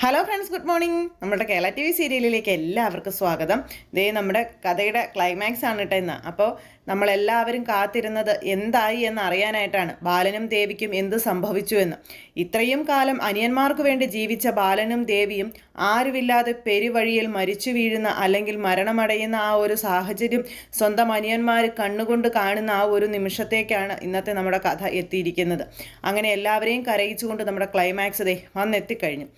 Hello friends, good morning. നമ്മുടെ Kerala T V സീരിയലിലേക്ക് എല്ലാവർക്കും സ്വാഗതം. ഇതേ നമ്മുടെ കഥയുടെ ക്ലൈമാക്സ് ആണ് കേട്ടോ ഇന്ന്. അപ്പോൾ നമ്മളെല്ലാവരും കാത്തിരുന്നത് എന്തായി എന്ന് അറിയാനായിട്ടാണ്. ബാലനും ദേവിക്കും എന്ത് സംഭവിച്ചു എന്ന്. ഇത്രയും കാലം അനിയന്മാർക്ക് വേണ്ടി ജീവിച്ച ബാലനും ദേവിയും ആരുമില്ലാതെ പെരുവഴിയിൽ മരിച്ചു വീഴുന്ന അല്ലെങ്കിൽ മരണമടയുന്ന ആ ഒരു സാഹചര്യം സ്വന്തം അനിയന്മാർ കണ്ണുകൊണ്ട് കാണുന്ന ആ ഒരു നിമിഷത്തേക്കാണ് ഇന്നത്തെ നമ്മുടെ കഥ എത്തിയിരിക്കുന്നത്. അങ്ങനെ എല്ലാവരെയും കരയിച്ചുകൊണ്ട് നമ്മുടെ ക്ലൈമാക്സ് വന്നെത്തിക്കഴിഞ്ഞു.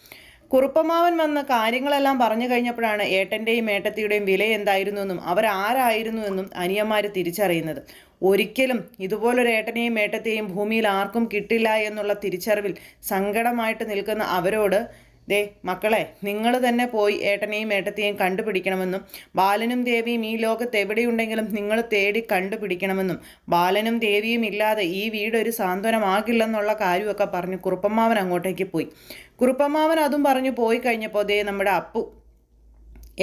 കുറുപ്പമാവൻ വന്ന് കാര്യങ്ങളെല്ലാം പറഞ്ഞു കഴിഞ്ഞപ്പോഴാണ് ഏട്ടൻ്റെയും ഏട്ടത്തിയുടെയും വില എന്തായിരുന്നുവെന്നും അവരാരായിരുന്നു എന്നും അനിയന്മാർ തിരിച്ചറിയുന്നത്. ഒരിക്കലും ഇതുപോലൊരു ഏട്ടനെയും ഏട്ടത്തെയും ഭൂമിയിൽ ആർക്കും കിട്ടില്ല എന്നുള്ള തിരിച്ചറിവിൽ സങ്കടമായിട്ട് നിൽക്കുന്ന അവരോട്, ദേ മക്കളെ, നിങ്ങൾ തന്നെ പോയി ഏട്ടനെയും ഏട്ടത്തെയും കണ്ടുപിടിക്കണമെന്നും ബാലനും ദേവിയും ഈ ലോകത്ത് എവിടെയുണ്ടെങ്കിലും നിങ്ങൾ തേടി കണ്ടുപിടിക്കണമെന്നും ബാലനും ദേവിയും ഇല്ലാതെ ഈ വീടൊരു സാന്ത്വനമാകില്ലെന്നുള്ള കാര്യമൊക്കെ പറഞ്ഞ് കുറുപ്പമ്മാവൻ അങ്ങോട്ടേക്ക് പോയി. കുറുപ്പമ്മാവൻ അതും പറഞ്ഞു പോയി കഴിഞ്ഞപ്പോൾ ദേ നമ്മുടെ അപ്പു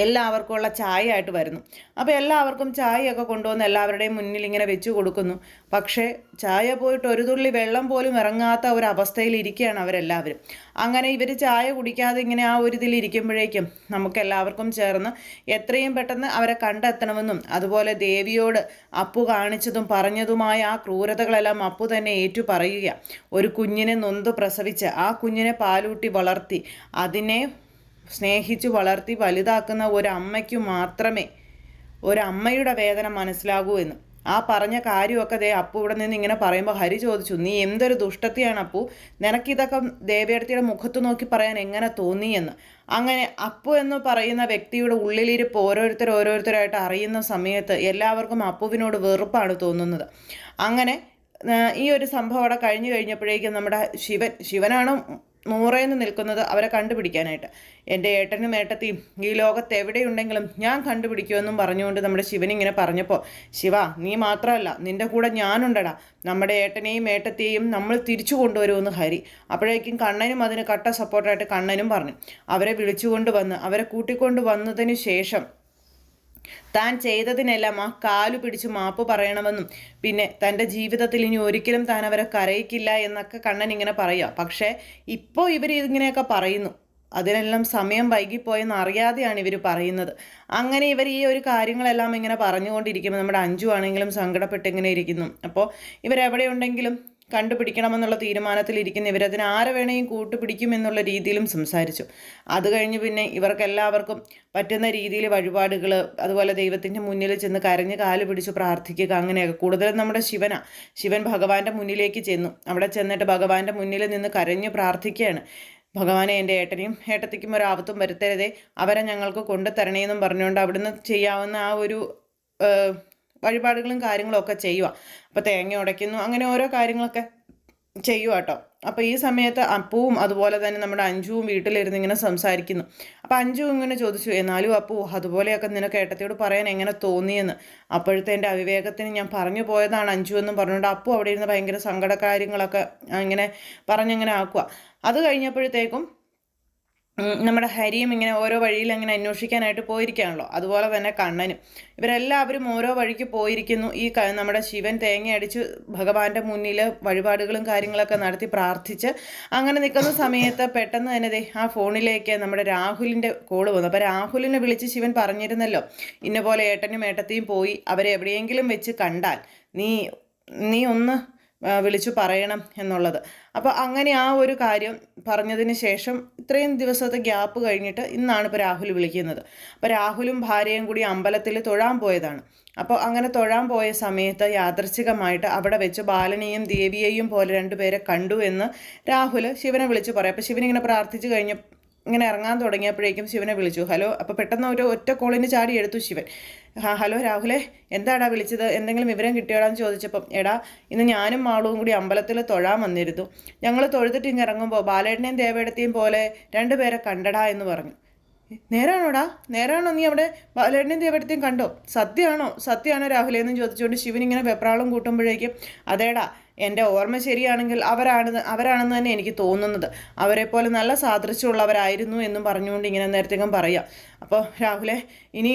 എല്ലാവർക്കും ഉള്ള ചായ ആയിട്ട് വരുന്നു. അപ്പോൾ എല്ലാവർക്കും ചായയൊക്കെ കൊണ്ടുവന്ന് എല്ലാവരുടെയും മുന്നിൽ ഇങ്ങനെ വെച്ച് കൊടുക്കുന്നു. പക്ഷേ ചായ പോയിട്ട് ഒരു തുള്ളി വെള്ളം പോലും ഇറങ്ങാത്ത ഒരു അവസ്ഥയിൽ ഇരിക്കുകയാണ് അവരെല്ലാവരും. അങ്ങനെ ഇവർ ചായ കുടിക്കാതെ ഇങ്ങനെ ആ ഒരു ഇതിൽ ഇരിക്കുമ്പോഴേക്കും നമുക്കെല്ലാവർക്കും ചേർന്ന് എത്രയും പെട്ടെന്ന് അവരെ കണ്ടെത്തണമെന്നും അതുപോലെ ദേവിയോട് അപ്പു കാണിച്ചതും പറഞ്ഞതുമായ ആ ക്രൂരതകളെല്ലാം അപ്പു തന്നെ ഏറ്റു പറയുക. ഒരു കുഞ്ഞിനെ നൊന്ത് പ്രസവിച്ച് ആ കുഞ്ഞിനെ പാലൂട്ടി വളർത്തി അതിനെ സ്നേഹിച്ചു വളർത്തി വലുതാക്കുന്ന ഒരമ്മയ്ക്കു മാത്രമേ ഒരമ്മയുടെ വേദന മനസ്സിലാകൂ എന്ന്. ആ പറഞ്ഞ കാര്യമൊക്കെ അപ്പു ഇവിടെ നിന്ന് ഇങ്ങനെ പറയുമ്പോൾ ഹരി ചോദിച്ചു, നീ എന്തൊരു ദുഷ്ടത്തിയാണ് അപ്പു, നിനക്കിതൊക്കെ ദേവിയടത്തിയുടെ മുഖത്ത് നോക്കി പറയാൻ എങ്ങനെ തോന്നിയെന്ന്. അങ്ങനെ അപ്പു എന്ന് പറയുന്ന വ്യക്തിയുടെ ഉള്ളിലിരിപ്പ് ഓരോരുത്തരായിട്ട് അറിയുന്ന സമയത്ത് എല്ലാവർക്കും അപ്പുവിനോട് വെറുപ്പാണ് തോന്നുന്നത്. അങ്ങനെ ഈ ഒരു സംഭവം അവിടെ കഴിഞ്ഞപ്പോഴേക്കും നമ്മുടെ ശിവനാണ് നൂറേന്ന് നിൽക്കുന്നത് അവരെ കണ്ടുപിടിക്കാനായിട്ട്. എൻ്റെ ഏട്ടനും ഏട്ടത്തിയും ഈ ലോകത്ത് എവിടെയുണ്ടെങ്കിലും ഞാൻ കണ്ടുപിടിക്കുമെന്നും പറഞ്ഞുകൊണ്ട് നമ്മുടെ ശിവനിങ്ങനെ പറഞ്ഞപ്പോൾ, ശിവ നീ മാത്രമല്ല, നിൻ്റെ കൂടെ ഞാനുണ്ടടാ, നമ്മുടെ ഏട്ടനെയും ഏട്ടത്തെയും നമ്മൾ തിരിച്ചു കൊണ്ടുവരുമെന്ന് ഹരി. അപ്പോഴേക്കും കണ്ണനും അതിന് കട്ട സപ്പോർട്ടായിട്ട് കണ്ണനും പറഞ്ഞു. അവരെ വിളിച്ചുകൊണ്ട് വന്ന് അവരെ കൂട്ടിക്കൊണ്ട് വന്നതിന് ശേഷം താൻ ചെയ്തതിനെല്ലാം ആ കാലു പിടിച്ച് മാപ്പ് പറയണമെന്നും പിന്നെ തൻ്റെ ജീവിതത്തിൽ ഇനി ഒരിക്കലും താൻ അവരെ കരയിക്കില്ല എന്നൊക്കെ കണ്ണൻ ഇങ്ങനെ പറയുക. പക്ഷേ ഇപ്പോൾ ഇവർ ഇങ്ങനെയൊക്കെ പറയുന്നു. അതിനെല്ലാം സമയം വൈകിപ്പോയെന്ന് അറിയാതെയാണ് ഇവർ പറയുന്നത്. അങ്ങനെ ഇവർ ഈ ഒരു കാര്യങ്ങളെല്ലാം ഇങ്ങനെ പറഞ്ഞുകൊണ്ടിരിക്കുമ്പോൾ നമ്മുടെ അഞ്ജു ആണെങ്കിലും സങ്കടപ്പെട്ട് ഇങ്ങനെ ഇരിക്കുന്നു. അപ്പോൾ ഇവരെവിടെയുണ്ടെങ്കിലും കണ്ടുപിടിക്കണമെന്നുള്ള തീരുമാനത്തിലിരിക്കുന്ന ഇവരതിന് ആരെ വേണമെങ്കിൽ കൂട്ടുപിടിക്കുമെന്നുള്ള രീതിയിലും സംസാരിച്ചു. അത് കഴിഞ്ഞ് പിന്നെ ഇവർക്കെല്ലാവർക്കും പറ്റുന്ന രീതിയിൽ വഴിപാടുകൾ, അതുപോലെ ദൈവത്തിൻ്റെ മുന്നിൽ ചെന്ന് കരഞ്ഞ് കാല് പിടിച്ച് പ്രാർത്ഥിക്കുക, അങ്ങനെയൊക്കെ. കൂടുതലും നമ്മുടെ ശിവൻ ഭഗവാന്റെ മുന്നിലേക്ക് ചെന്നു. അവിടെ ചെന്നിട്ട് ഭഗവാന്റെ മുന്നിൽ നിന്ന് കരഞ്ഞ് പ്രാർത്ഥിക്കുകയാണ്. ഭഗവാനെ, എൻ്റെ ഏട്ടനെയും ഏട്ടത്തിക്കും ഒരാപത്തും വരുത്തരുതേ, അവരെ ഞങ്ങൾക്ക് കൊണ്ടുതരണേന്നും പറഞ്ഞുകൊണ്ട് അവിടുന്ന് ചെയ്യാവുന്ന ആ ഒരു വഴിപാടുകളും കാര്യങ്ങളും ഒക്കെ ചെയ്യുക. അപ്പോൾ തേങ്ങ ഉടയ്ക്കുന്നു, അങ്ങനെ ഓരോ കാര്യങ്ങളൊക്കെ ചെയ്യുക കേട്ടോ. അപ്പോൾ ഈ സമയത്ത് അപ്പുവും അതുപോലെ തന്നെ നമ്മുടെ അഞ്ജുവും വീട്ടിലിരുന്ന് ഇങ്ങനെ സംസാരിക്കുന്നു. അപ്പോൾ അഞ്ജു ഇങ്ങനെ ചോദിച്ചു, എന്നാലും അപ്പു അതുപോലെയൊക്കെ നിനക്ക് ഏട്ടത്തിയോട് പറയാൻ എങ്ങനെ തോന്നിയെന്ന്. അപ്പോഴത്തെ എൻ്റെ അവിവേകത്തിന് ഞാൻ പറഞ്ഞു പോയതാണ് അഞ്ജു എന്നും പറഞ്ഞുകൊണ്ട് അപ്പു അവിടെ ഇരുന്ന് ഭയങ്കര സങ്കട കാര്യങ്ങളൊക്കെ ഇങ്ങനെ പറഞ്ഞിങ്ങനെ ആക്കുക. അത് കഴിഞ്ഞപ്പോഴത്തേക്കും നമ്മുടെ ഹരിയും ഇങ്ങനെ ഓരോ വഴിയിൽ അങ്ങനെ അന്വേഷിക്കാനായിട്ട് പോയിരിക്കുകയാണല്ലോ. അതുപോലെ തന്നെ കണ്ണനും. ഇവരെല്ലാവരും ഓരോ വഴിക്ക് പോയിരിക്കുന്നു. ഈ നമ്മുടെ ശിവൻ തേങ്ങ അടിച്ച് ഭഗവാന്റെ മുന്നിൽ വഴിപാടുകളും കാര്യങ്ങളൊക്കെ നടത്തി പ്രാർത്ഥിച്ച് അങ്ങനെ നിൽക്കുന്ന സമയത്ത് പെട്ടെന്ന് തന്നെ ആ ഫോണിലേക്ക് നമ്മുടെ രാഹുലിൻ്റെ കോള് വന്നു. അപ്പോൾ രാഹുലിനെ വിളിച്ച് ശിവൻ പറഞ്ഞിരുന്നല്ലോ, ഇന്ന പോലെ ഏട്ടനും ഏട്ടത്തെയും പോയി അവരെ എവിടെയെങ്കിലും വെച്ച് കണ്ടാൽ നീ ഒന്ന് വിളിച്ചു പറയണം എന്നുള്ളത്. അപ്പോൾ അങ്ങനെ ആ ഒരു കാര്യം പറഞ്ഞതിന് ശേഷം ഇത്രയും ദിവസത്തെ ഗ്യാപ്പ് കഴിഞ്ഞിട്ട് ഇന്നാണ് ഇപ്പോൾ രാഹുൽ വിളിക്കുന്നത്. അപ്പോൾ രാഹുലും ഭാര്യയും കൂടി അമ്പലത്തിൽ തൊഴാൻ പോയതാണ്. അപ്പോൾ അങ്ങനെ തൊഴാൻ പോയ സമയത്ത് യാദൃച്ഛികമായിട്ട് അവിടെ വെച്ച് ബാലനെയും ദേവിയെയും പോലെ രണ്ടുപേരെ കണ്ടു എന്ന് രാഹുൽ ശിവനെ വിളിച്ചു പറയും. അപ്പോൾ ശിവനിങ്ങനെ പ്രാർത്ഥിച്ചു കഴിഞ്ഞ് ഇങ്ങനെ ഇറങ്ങാൻ തുടങ്ങിയപ്പോഴേക്കും ശിവനെ വിളിച്ചു. ഹലോ. അപ്പോൾ പെട്ടെന്ന് ഒരു ഒറ്റ കോളിന് ചാടി എടുത്തു ശിവൻ. ഹലോ രാഹുലേ, എന്താടാ വിളിച്ചത്, എന്തെങ്കിലും വിവരം കിട്ടിയോടാന്ന് ചോദിച്ചപ്പം, എടാ ഇന്ന് ഞാനും മാളുവും കൂടി അമ്പലത്തിൽ തൊഴാൻ വന്നിരുന്നു. ഞങ്ങൾ തൊഴുതിട്ട് ഇങ്ങ് ഇറങ്ങുമ്പോൾ ബാലേട്ടനെയും ദേവേടത്തെയും പോലെ രണ്ടുപേരെ കണ്ടടാ എന്ന് പറഞ്ഞു. നേരാണോ നീ അവിടെ ബാലേട്ടനെയും ദേവേടത്തെയും കണ്ടോ? സത്യമാണോ രാഹുലേ എന്നും ചോദിച്ചുകൊണ്ട് ശിവൻ ഇങ്ങനെ വെപ്രാളം കൂട്ടുമ്പോഴേക്കും, അതേടാ എൻ്റെ ഓർമ്മ ശരിയാണെങ്കിൽ അവരാണെന്ന് തന്നെ എനിക്ക് തോന്നുന്നത്, അവരെപ്പോലെ നല്ല സാദൃശ്യമുള്ളവരായിരുന്നു എന്നും പറഞ്ഞുകൊണ്ട് ഇങ്ങനെ നേരത്തേക്കും പറയാം. അപ്പോൾ രാഹുലേ, ഇനി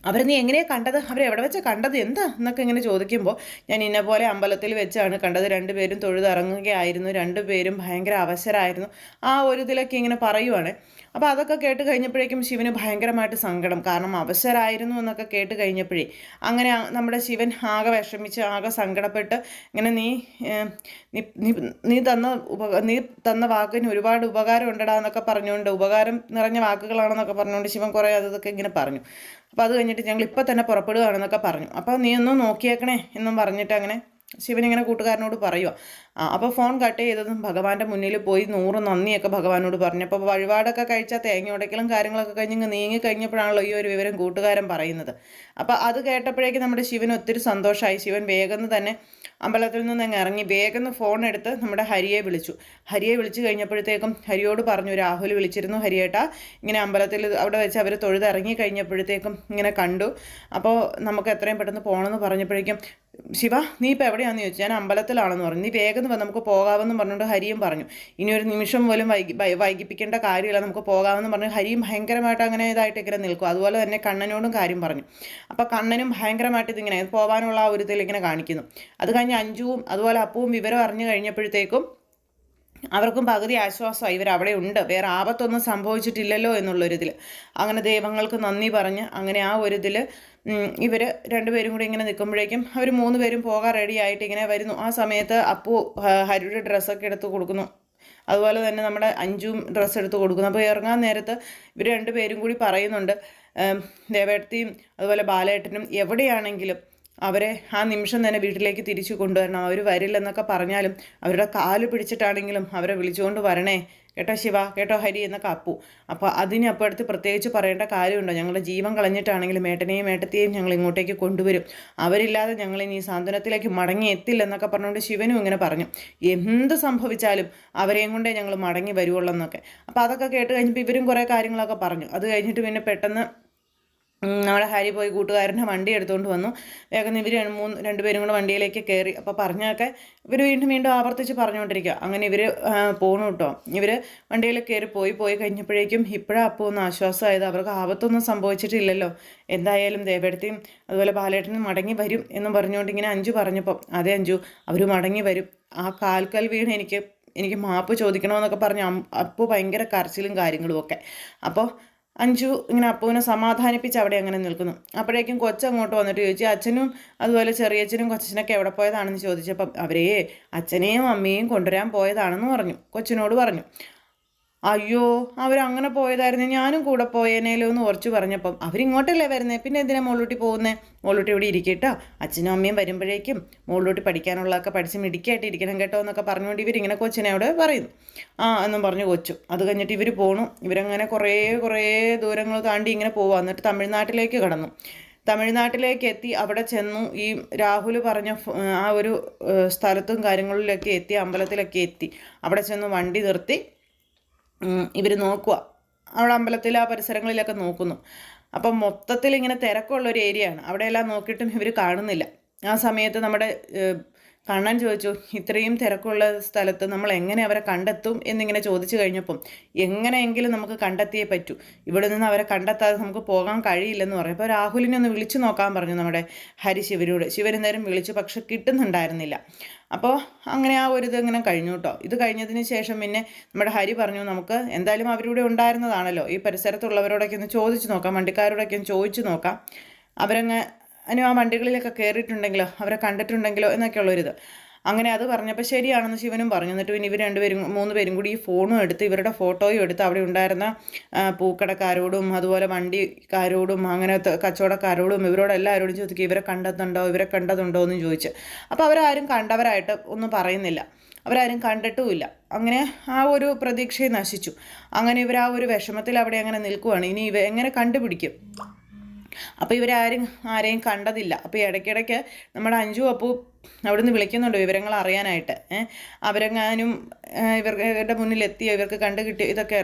അവരെ നീ എങ്ങനെയാണ് കണ്ടത്, അവരെവിടെ വെച്ചാൽ കണ്ടത്, എന്താ എന്നൊക്കെ ഇങ്ങനെ ചോദിക്കുമ്പോൾ ഞാൻ ഇന്ന പോലെ അമ്പലത്തിൽ വെച്ചാണ് കണ്ടത്, രണ്ടുപേരും തൊഴുതിറങ്ങുകയായിരുന്നു, രണ്ടുപേരും ഭയങ്കര അവശരായിരുന്നു, ആ ഒരു ഇതിലൊക്കെ ഇങ്ങനെ പറയുവാണ്. അപ്പോൾ അതൊക്കെ കേട്ട് കഴിഞ്ഞപ്പോഴേക്കും ശിവന് ഭയങ്കരമായിട്ട് സങ്കടം, കാരണം അവശരായിരുന്നു എന്നൊക്കെ കേട്ട് കഴിഞ്ഞപ്പോഴേ അങ്ങനെ നമ്മുടെ ശിവൻ ആകെ വിഷമിച്ച് ആകെ സങ്കടപ്പെട്ട് ഇങ്ങനെ നീ നീ തന്ന വാക്കിന് ഒരുപാട് ഉപകാരം ഉണ്ടടാ എന്നൊക്കെ പറഞ്ഞുകൊണ്ട്, ഉപകാരം നിറഞ്ഞ വാക്കുകളാണെന്നൊക്കെ പറഞ്ഞുകൊണ്ട് ശിവൻ കുറേ അതൊക്കെ ഇങ്ങനെ പറഞ്ഞു. അപ്പോൾ അത് കഴിഞ്ഞിട്ട് ഞങ്ങൾ ഇപ്പോൾ തന്നെ പുറപ്പെടുകയാണെന്നൊക്കെ പറഞ്ഞു. അപ്പോൾ നീ ഒന്ന് നോക്കിയേക്കണേ എന്നും പറഞ്ഞിട്ട് അങ്ങനെ ശിവനിങ്ങനെ കൂട്ടുകാരനോട് പറയുക. അപ്പോൾ ഫോൺ കട്ട് ചെയ്തതും ഭഗവാന്റെ മുന്നിൽ പോയി 100 നന്ദിയൊക്കെ ഭഗവാനോട് പറഞ്ഞു. അപ്പോൾ വഴിപാടൊക്കെ കഴിച്ചാൽ തേങ്ങ ഉടയ്ക്കലും കാര്യങ്ങളൊക്കെ കഴിഞ്ഞ് നീങ്ങി കഴിഞ്ഞപ്പോഴാണല്ലോ ഈ ഒരു വിവരം കൂട്ടുകാരൻ പറയുന്നത്. അപ്പോൾ അത് കേട്ടപ്പോഴേക്കും നമ്മുടെ ശിവന് ഒത്തിരി സന്തോഷമായി. ശിവൻ വേഗം തന്നെ അമ്പലത്തിൽ നിന്ന് അങ്ങ് ഇറങ്ങി വേഗം ഫോൺ എടുത്ത് നമ്മുടെ ഹരിയെ വിളിച്ചു. ഹരിയെ വിളിച്ചു കഴിഞ്ഞപ്പോഴത്തേക്കും ഹരിയോട് പറഞ്ഞു, രാഹുൽ വിളിച്ചിരുന്നു ഹരിയേട്ടാ, ഇങ്ങനെ അമ്പലത്തിൽ അവിടെ വെച്ച് അവർ തൊഴുതിറങ്ങി കഴിഞ്ഞപ്പോഴത്തേക്കും ഇങ്ങനെ കണ്ടു, അപ്പോൾ നമുക്ക് എത്രയും പെട്ടെന്ന് പോകണമെന്ന് പറഞ്ഞപ്പോഴേക്കും ശിവ നീ ഇപ്പോൾ എവിടെയാണെന്ന് ചോദിച്ചു. ഞാൻ അമ്പലത്തിലാണെന്ന് പറഞ്ഞു. നീ വേഗം നമുക്ക് പോകാമെന്ന് പറഞ്ഞുകൊണ്ട് ഹരിയും പറഞ്ഞു. ഇനി ഒരു നിമിഷം പോലും വൈകിപ്പിക്കേണ്ട കാര്യമില്ല, നമുക്ക് പോകാമെന്ന് പറഞ്ഞു. ഹരിയും ഭയങ്കരമായിട്ട് അങ്ങനെ ഇതായിട്ട് ഇങ്ങനെ നിൽക്കും. അതുപോലെ തന്നെ കണ്ണനോടും കാര്യം പറഞ്ഞു. അപ്പോൾ കണ്ണനും ഭയങ്കരമായിട്ട് ഇതിങ്ങനെ പോകാനുള്ള ആ ഒരു ഇതിൽ ഇങ്ങനെ കാണിക്കുന്നു. അത് കഴിഞ്ഞ് അഞ്ജുവും അതുപോലെ അപ്പുവും വിവരം അറിഞ്ഞു കഴിഞ്ഞപ്പോഴത്തേക്കും അവർക്കും പകുതി ആശ്വാസമായി, ഇവരവിടെ ഉണ്ട്, വേറെ ആപത്തൊന്നും സംഭവിച്ചിട്ടില്ലല്ലോ എന്നുള്ളൊരിതിൽ. അങ്ങനെ ദൈവങ്ങൾക്ക് നന്ദി പറഞ്ഞ് അങ്ങനെ ആ ഒരു ഇതിൽ ഇവർ രണ്ടുപേരും കൂടി ഇങ്ങനെ നിൽക്കുമ്പോഴേക്കും അവർ 3 പേരും പോകാൻ റെഡിയായിട്ട് ഇങ്ങനെ വരുന്നു. ആ സമയത്ത് അപ്പു ഹരിയുടെ ഡ്രസ്സൊക്കെ എടുത്ത് കൊടുക്കുന്നു, അതുപോലെ തന്നെ നമ്മുടെ അഞ്ജുവും ഡ്രസ്സ് എടുത്ത് കൊടുക്കുന്നു. അപ്പോൾ ഇറങ്ങാൻ നേരത്ത് ഇവർ രണ്ടുപേരും കൂടി പറയുന്നുണ്ട്, ദേവേട്ടത്തിയും അതുപോലെ ബാലേട്ടനും എവിടെയാണെങ്കിലും അവരെ ആ നിമിഷം തന്നെ വീട്ടിലേക്ക് തിരിച്ചു കൊണ്ടുവരണം, അവർ വരില്ലെന്നൊക്കെ പറഞ്ഞാലും അവരുടെ കാല് പിടിച്ചിട്ടാണെങ്കിലും അവരെ വിളിച്ചുകൊണ്ട് വരണേ കേട്ടോ ശിവ, കേട്ടോ ഹരി എന്നൊക്കെ അപ്പു. അപ്പോൾ അതിനപ്പുറത്ത് പ്രത്യേകിച്ച് പറയേണ്ട കാര്യമുണ്ടോ, ഞങ്ങളുടെ ജീവൻ കളഞ്ഞിട്ടാണെങ്കിലും ഏട്ടനെയും ഏട്ടത്തെയും ഞങ്ങൾ ഇങ്ങോട്ടേക്ക് കൊണ്ടുവരും, അവരില്ലാതെ ഞങ്ങൾ ഇനി സാന്ത്വനത്തിലേക്ക് മടങ്ങി എത്തില്ലെന്നൊക്കെ പറഞ്ഞുകൊണ്ട് ശിവനും ഇങ്ങനെ പറഞ്ഞു. എന്ത് സംഭവിച്ചാലും അവരെയും കൊണ്ടേ ഞങ്ങൾ മടങ്ങി വരുവുള്ളൂ എന്നൊക്കെ. അപ്പോൾ അതൊക്കെ കേട്ട് കഴിഞ്ഞപ്പോൾ ഇവരും കുറേ കാര്യങ്ങളൊക്കെ പറഞ്ഞു. അത് കഴിഞ്ഞിട്ട് പിന്നെ പെട്ടെന്ന് നമ്മുടെ ഹരി പോയി കൂട്ടുകാരൻ്റെ വണ്ടി എടുത്തുകൊണ്ട് വന്നു. വേഗം ഇവർ രണ്ടുപേരും കൂടെ വണ്ടിയിലേക്ക് കയറി. അപ്പോൾ പറഞ്ഞൊക്കെ ഇവർ വീണ്ടും ആവർത്തിച്ച് പറഞ്ഞുകൊണ്ടിരിക്കുക. അങ്ങനെ ഇവർ പോണു കേട്ടോ. ഇവർ വണ്ടിയിൽ കയറി പോയി കഴിഞ്ഞപ്പോഴേക്കും ഇപ്പോഴാണ് അപ്പോൾ ഒന്ന് ആശ്വാസമായത്, അവർക്ക് ആപത്തൊന്നും സംഭവിച്ചിട്ടില്ലല്ലോ, എന്തായാലും ദേവേടത്തെയും അതുപോലെ ബാലേട്ടനും മടങ്ങി വരും എന്നും പറഞ്ഞുകൊണ്ട് ഇങ്ങനെ അഞ്ജു പറഞ്ഞപ്പോൾ, അതെ അഞ്ജു അവർ മടങ്ങി വരും, ആ കാൽക്കൽ വീണ് എനിക്ക് മാപ്പ് ചോദിക്കണമെന്നൊക്കെ പറഞ്ഞ് അപ്പോൾ ഭയങ്കര കരച്ചിലും കാര്യങ്ങളും ഒക്കെ. അപ്പോൾ അഞ്ജു ഇങ്ങനെ അപ്പുവിനെ സമാധാനിപ്പിച്ച് അവിടെ അങ്ങനെ നിൽക്കുന്നു. അപ്പോഴേക്കും കൊച്ചങ്ങോട്ട് വന്നിട്ട് ചോദിച്ചു, അച്ഛനും അതുപോലെ ചെറിയച്ഛനും കൊച്ചച്ഛനൊക്കെ എവിടെ പോയതാണെന്ന് ചോദിച്ചപ്പം അവരെ അച്ഛനെയും അമ്മയെയും കൊണ്ടുവരാൻ പോയതാണെന്ന് പറഞ്ഞു, കൊച്ചിനോട് പറഞ്ഞു. അയ്യോ അവരങ്ങനെ പോയതായിരുന്നു, ഞാനും കൂടെ പോയേനേലോ എന്ന് ഉറച്ചു പറഞ്ഞപ്പം അവരിങ്ങോട്ടല്ലേ വരുന്നത്, പിന്നെ എന്തിനാ മോളൂട്ടി പോകുന്നത്, മോളൂട്ടി ഇവിടെ ഇരിക്കട്ടോ, അച്ഛനും അമ്മയും വരുമ്പോഴേക്കും മോളൂട്ടി പഠിക്കാനുള്ളതൊക്കെ പഠിച്ച് മിടിക്കായിട്ട് ഇരിക്കണം കേട്ടോ എന്നൊക്കെ പറഞ്ഞുകൊണ്ട് ഇവരിങ്ങനെ കൊച്ചിനെ അവിടെ പറയുന്നു. എന്നും പറഞ്ഞു കൊച്ചു. അത് കഴിഞ്ഞിട്ട് ഇവർ പോണു. ഇവരങ്ങനെ കുറേ ദൂരങ്ങൾ താണ്ടി ഇങ്ങനെ പോവുക. എന്നിട്ട് തമിഴ്നാട്ടിലേക്ക് കടന്നു. തമിഴ്നാട്ടിലേക്ക് എത്തി. അവിടെ ചെന്നു. ഈ രാഹുൽ പറഞ്ഞ ആ ഒരു സ്ഥലത്തും കാര്യങ്ങളിലൊക്കെ എത്തി, അമ്പലത്തിലൊക്കെ എത്തി. അവിടെ ചെന്ന് വണ്ടി നിർത്തി ഇവർ നോക്കുക. അവിടെ അമ്പലത്തിൽ ആ പരിസരങ്ങളിലൊക്കെ നോക്കുന്നു. അപ്പം മൊത്തത്തിൽ ഇങ്ങനെ തിരക്കുള്ളൊരു ഏരിയയാണ്. അവിടെയെല്ലാം നോക്കിയിട്ടും ഇവർ കാണുന്നില്ല. ആ സമയത്ത് നമ്മുടെ കണ്ണൻ ചോദിച്ചു, ഇത്രയും തിരക്കുള്ള സ്ഥലത്ത് നമ്മൾ എങ്ങനെ അവരെ കണ്ടെത്തും എന്നിങ്ങനെ ചോദിച്ചു കഴിഞ്ഞപ്പം, എങ്ങനെയെങ്കിലും നമുക്ക് കണ്ടെത്തിയേ പറ്റൂ, ഇവിടെ നിന്ന് അവരെ കണ്ടെത്താതെ നമുക്ക് പോകാൻ കഴിയില്ലെന്ന് പറയും. അപ്പോൾ രാഹുലിനെ ഒന്ന് വിളിച്ചു നോക്കാൻ പറഞ്ഞു നമ്മുടെ ഹരി ശിവനോട്. ശിവനെന്തേലും വിളിച്ചു, പക്ഷെ കിട്ടുന്നുണ്ടായിരുന്നില്ല. അപ്പോൾ അങ്ങനെ ആ ഒരു ഇതിങ്ങനെ കഴിഞ്ഞു കേട്ടോ. ഇത് കഴിഞ്ഞതിന് ശേഷം പിന്നെ നമ്മുടെ ഹരി പറഞ്ഞു, നമുക്ക് എന്തായാലും അവരിവിടെ ഉണ്ടായിരുന്നതാണല്ലോ, ഈ പരിസരത്തുള്ളവരോടൊക്കെ ഒന്ന് ചോദിച്ചു നോക്കാം, വണ്ടിക്കാരോടൊക്കെ ഒന്ന് ചോദിച്ചു നോക്കാം, അവരങ്ങ് ആ വണ്ടികളിലൊക്കെ കയറിയിട്ടുണ്ടെങ്കിലോ അവരെ കണ്ടിട്ടുണ്ടെങ്കിലോ എന്നൊക്കെയുള്ളൊരിത്. അങ്ങനെ അത് പറഞ്ഞപ്പോൾ ശരിയാണെന്ന് ശിവനും പറഞ്ഞു. എന്നിട്ട് പിന്നെ ഇവർ 3 പേരും കൂടി ഈ ഫോണും എടുത്ത് ഇവരുടെ ഫോട്ടോയും എടുത്ത് അവിടെ ഉണ്ടായിരുന്ന പൂക്കടക്കാരോടും അതുപോലെ വണ്ടിക്കാരോടും അങ്ങനത്തെ കച്ചവടക്കാരോടും ഇവരോടെല്ലാവരോടും ചോദിക്കും, ഇവരെ കണ്ടതുണ്ടോ എന്ന് ചോദിച്ച്. അപ്പോൾ അവരാരും കണ്ടവരായിട്ട് ഒന്നും പറയുന്നില്ല, അവരാരും കണ്ടിട്ടുമില്ല. അങ്ങനെ ആ ഒരു പ്രതീക്ഷയെ നശിച്ചു. അങ്ങനെ ഇവർ ആ ഒരു വിഷമത്തിൽ അവിടെ അങ്ങനെ നിൽക്കുവാണ്. ഇനി എങ്ങനെ കണ്ടുപിടിക്കും? അപ്പോൾ ആരെയും കണ്ടതില്ല. അപ്പോൾ ഇടയ്ക്കിടയ്ക്ക് നമ്മുടെ അഞ്ജു അപ്പു അവിടെ നിന്ന് വിളിക്കുന്നുണ്ട് വിവരങ്ങൾ അറിയാനായിട്ട്. അവരെങ്ങാനും ഇവരുടെ മുന്നിലെത്തിയോ, ഇവർക്ക് കണ്ടു കിട്ടിയോ, ഇതൊക്കെ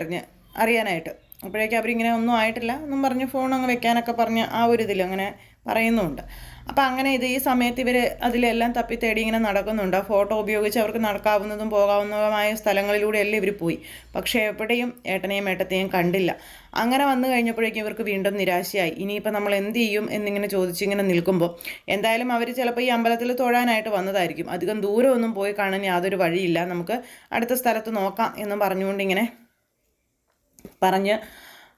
അറിയാനായിട്ട്. അപ്പോഴേക്കും അവരിങ്ങനെ ഒന്നും ആയിട്ടില്ല എന്നും പറഞ്ഞ് ഫോൺ അങ്ങ് വെക്കാനൊക്കെ പറഞ്ഞ് ആ ഒരു ഇതിൽ അങ്ങനെ പറയുന്നുമുണ്ട്. അപ്പോൾ അങ്ങനെ ഈ സമയത്ത് ഇവർ അതിലെല്ലാം തപ്പി തേടി ഇങ്ങനെ നടക്കുന്നുണ്ട്. ആ ഫോട്ടോ ഉപയോഗിച്ച് അവർക്ക് നടക്കാവുന്നതും പോകാവുന്നതുമായ സ്ഥലങ്ങളിലൂടെയെല്ലാം ഇവർ പോയി. പക്ഷേ എവിടെയും ഏട്ടനെയും ഏട്ടത്തെയും കണ്ടില്ല. അങ്ങനെ വന്നു കഴിഞ്ഞപ്പോഴേക്കും ഇവർക്ക് വീണ്ടും നിരാശയായി. ഇനിയിപ്പോൾ നമ്മൾ എന്ത് ചെയ്യും എന്നിങ്ങനെ ചോദിച്ചിങ്ങനെ നിൽക്കുമ്പോൾ എന്തായാലും അവർ ചിലപ്പോൾ ഈ അമ്പലത്തിൽ തൊഴാനായിട്ട് വന്നതായിരിക്കും. അധികം ദൂരമൊന്നും പോയി കാണാൻ യാതൊരു വഴിയില്ല, നമുക്ക് അടുത്ത സ്ഥലത്ത് നോക്കാം എന്നും പറഞ്ഞുകൊണ്ട് ഇങ്ങനെ പറഞ്ഞ്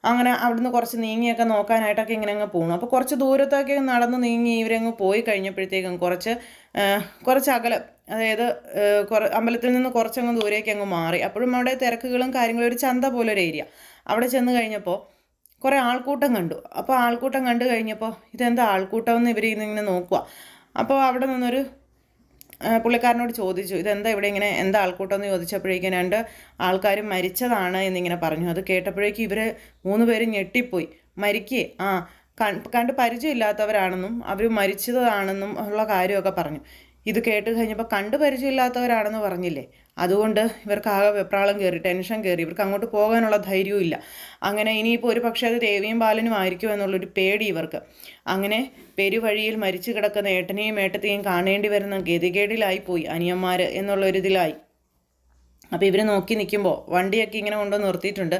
അങ്ങനെ അവിടുന്ന് കുറച്ച് നീങ്ങിയൊക്കെ നോക്കാനായിട്ടൊക്കെ ഇങ്ങനെ അങ്ങ് പോകണം. അപ്പോൾ കുറച്ച് ദൂരത്തൊക്കെ നടന്ന് നീങ്ങി ഇവരങ്ങ് പോയി കഴിഞ്ഞപ്പോഴത്തേക്കും കുറച്ച് അകലം, അതായത് അമ്പലത്തിൽ നിന്ന് കുറച്ചങ്ങ് ദൂരേക്ക് അങ്ങ് മാറി. അപ്പോഴും അവിടെ തിരക്കുകളും കാര്യങ്ങളും, ഒരു ചന്ത പോലൊരു ഏരിയ. അവിടെ ചെന്ന് കഴിഞ്ഞപ്പോൾ കുറേ ആൾക്കൂട്ടം കണ്ടു. അപ്പോൾ ആൾക്കൂട്ടം കണ്ടു കഴിഞ്ഞപ്പോൾ ഇതെന്താ ആൾക്കൂട്ടമെന്ന് ഇവർ ഇങ്ങനെ നോക്കുക. അപ്പോൾ അവിടെ നിന്നൊരു പുള്ളിക്കാരനോട് ചോദിച്ചു, ഇതെന്താ ഇവിടെ ഇങ്ങനെ എന്താ ആൾക്കൂട്ടം എന്ന് ചോദിച്ചപ്പോഴേക്കും 2 ആൾക്കാരും മരിച്ചതാണ് എന്നിങ്ങനെ പറഞ്ഞു. അത് കേട്ടപ്പോഴേക്കും ഇവർ 3 പേരും ഞെട്ടിപ്പോയി. മരിക്കേ? ആ, കണ്ട് പരിചയമില്ലാത്തവരാണെന്നും അവർ മരിച്ചതാണെന്നും ഉള്ള കാര്യമൊക്കെ പറഞ്ഞു. ഇത് കേട്ട് കഴിഞ്ഞപ്പോൾ കണ്ട് പരിചയമില്ലാത്തവരാണെന്ന് പറഞ്ഞില്ലേ, അതുകൊണ്ട് ഇവർക്ക് ആകെ വെപ്രാളം കയറി, ടെൻഷൻ കയറി. ഇവർക്ക് അങ്ങോട്ട് പോകാനുള്ള ധൈര്യവും ഇല്ല. അങ്ങനെ ഇനിയിപ്പോൾ ഒരു പക്ഷേ അത് ദേവിയും ബാലനും ആയിരിക്കും എന്നുള്ളൊരു പേടി ഇവർക്ക്. അങ്ങനെ പെരുവഴിയിൽ മരിച്ചു കിടക്കുന്ന ഏട്ടനെയും ഏട്ടത്തെയും കാണേണ്ടി വരുന്ന ഗതികേടിലായിപ്പോയി അനിയന്മാർ എന്നുള്ളൊരിതിലായി. അപ്പോൾ ഇവർ നോക്കി നിൽക്കുമ്പോൾ വണ്ടിയൊക്കെ ഇങ്ങനെ കൊണ്ടുവന്ന് നിർത്തിയിട്ടുണ്ട്.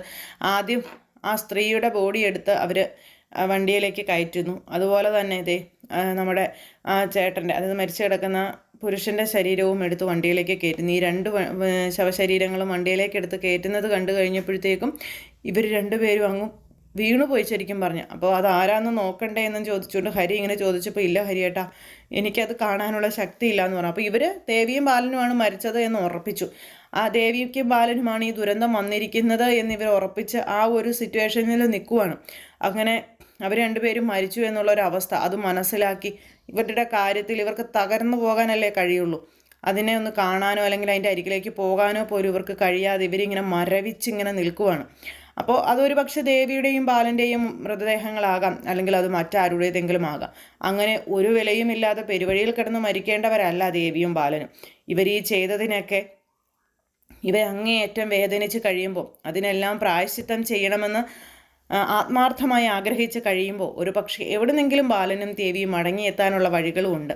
ആദ്യം ആ സ്ത്രീയുടെ ബോഡി എടുത്ത് അവർ വണ്ടിയിലേക്ക് കയറ്റുന്നു. അതുപോലെ തന്നെ നമ്മുടെ ആ ചേട്ടൻ്റെ, അതായത് മരിച്ചു കിടക്കുന്ന പുരുഷൻ്റെ ശരീരവും എടുത്ത് വണ്ടിയിലേക്ക് കയറ്റുന്നു. ഈ 2 ശവശരീരങ്ങളും വണ്ടിയിലേക്ക് എടുത്ത് കയറ്റുന്നത് കണ്ടു കഴിഞ്ഞപ്പോഴത്തേക്കും ഇവർ 2 പേരും അങ്ങ് വീണുപോയി ശരിക്കും പറഞ്ഞു. അപ്പോൾ അത് ആരാന്ന് നോക്കണ്ടേ എന്നും ചോദിച്ചുകൊണ്ട് ഹരി ഇങ്ങനെ ചോദിച്ചപ്പോൾ, ഇല്ല ഹരിയേട്ടാ, എനിക്കത് കാണാനുള്ള ശക്തിയില്ല എന്ന് പറഞ്ഞു. അപ്പോൾ ഇവർ ദേവിയും ബാലനുമാണ് മരിച്ചത് എന്ന് ഉറപ്പിച്ചു. ആ ദേവിക്കും ബാലനുമാണ് ഈ ദുരന്തം വന്നിരിക്കുന്നത് എന്നിവർ ഉറപ്പിച്ച് ആ ഒരു സിറ്റുവേഷനിൽ നിൽക്കുവാണ്. അങ്ങനെ അവർ 2 പേരും മരിച്ചു എന്നുള്ളൊരവസ്ഥ അത് മനസ്സിലാക്കി ഇവരുടെ കാര്യത്തിൽ ഇവർക്ക് തകർന്നു പോകാനല്ലേ കഴിയുള്ളൂ. അതിനെ ഒന്ന് കാണാനോ അല്ലെങ്കിൽ അതിൻ്റെ അരികിലേക്ക് പോകാനോ പോലും ഇവർക്ക് കഴിയാതെ ഇവരിങ്ങനെ മരവിച്ചിങ്ങനെ നിൽക്കുവാണ്. അപ്പോൾ അതൊരു പക്ഷേ ദേവിയുടെയും ബാലൻ്റെയും മൃതദേഹങ്ങളാകാം, അല്ലെങ്കിൽ അത് മറ്റാരുടേതെങ്കിലും ആകാം. അങ്ങനെ ഒരു വിലയുമില്ലാതെ പെരുവഴിയിൽ കിടന്ന് മരിക്കേണ്ടവരല്ല ദേവിയും ബാലനും. ഇവർ ഈ ചെയ്തതിനൊക്കെ ഇവ അങ്ങേയറ്റം വേദനിച്ച് കഴിയുമ്പോൾ അതിനെല്ലാം പ്രായശ്ചിത്തം ചെയ്യണമെന്ന് ആത്മാർത്ഥമായി ആഗ്രഹിച്ച് കഴിയുമ്പോൾ ഒരു പക്ഷേ എവിടുന്നെങ്കിലും ബാലനും ദേവിയും മടങ്ങിയെത്താനുള്ള വഴികളുമുണ്ട്.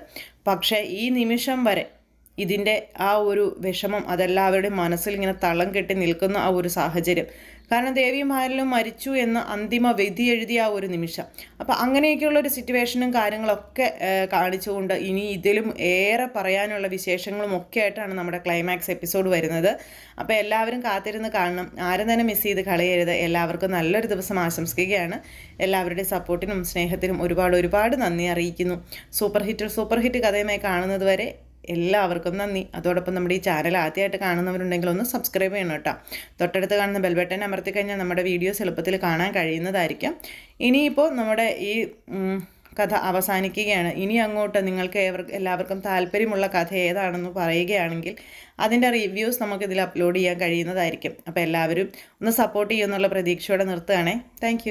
പക്ഷേ ഈ നിമിഷം വരെ ഇതിൻ്റെ ആ ഒരു വിഷമം അതെല്ലാവരുടെയും മനസ്സിൽ ഇങ്ങനെ തളം കെട്ടി നിൽക്കുന്ന ആ ഒരു സാഹചര്യം. കാരണം ദേവിയും ബാലനും മരിച്ചു എന്ന് അന്തിമ വിധി എഴുതിയ ആ ഒരു നിമിഷം. അപ്പോൾ അങ്ങനെയൊക്കെയുള്ളൊരു സിറ്റുവേഷനും കാര്യങ്ങളൊക്കെ കാണിച്ചുകൊണ്ട് ഇനി ഇതിലും ഏറെ പറയാനുള്ള വിശേഷങ്ങളും ഒക്കെ ആയിട്ടാണ് നമ്മുടെ ക്ലൈമാക്സ് എപ്പിസോഡ് വരുന്നത്. അപ്പോൾ എല്ലാവരും കാത്തിരുന്ന് കാണണം. ആരും തന്നെ മിസ് ചെയ്ത് കളയരുത്. എല്ലാവർക്കും നല്ലൊരു ദിവസം ആശംസിക്കുകയാണ്. എല്ലാവരുടെയും സപ്പോർട്ടിനും സ്നേഹത്തിനും ഒരുപാട് നന്ദി അറിയിക്കുന്നു. സൂപ്പർ ഹിറ്റ് കഥയുമായി കാണുന്നത് വരെ എല്ലാവർക്കും നന്ദി. അതോടൊപ്പം നമ്മുടെ ഈ ചാനൽ ആദ്യമായിട്ട് കാണുന്നവരുണ്ടെങ്കിൽ ഒന്ന് സബ്സ്ക്രൈബ് ചെയ്യണം കേട്ടോ. തൊട്ടടുത്ത് കാണുന്ന ബെൽ ബട്ടൺ അമർത്തി കഴിഞ്ഞാൽ നമ്മുടെ വീഡിയോസ് എളുപ്പത്തിൽ കാണാൻ കഴിയുന്നതായിരിക്കും. ഇനിയിപ്പോൾ നമ്മുടെ ഈ കഥ അവസാനിക്കുകയാണ്. ഇനി അങ്ങോട്ട് നിങ്ങൾക്ക് എല്ലാവർക്കും താല്പര്യമുള്ള കഥ ഏതാണെന്ന് പറയുകയാണെങ്കിൽ അതിൻ്റെ റിവ്യൂസ് നമുക്കിതിൽ അപ്ലോഡ് ചെയ്യാൻ കഴിയുന്നതായിരിക്കും. അപ്പോൾ എല്ലാവരും ഒന്ന് സപ്പോർട്ട് ചെയ്യുമെന്നുള്ള പ്രതീക്ഷയോടെ നിർത്തുകയാണേ. താങ്ക്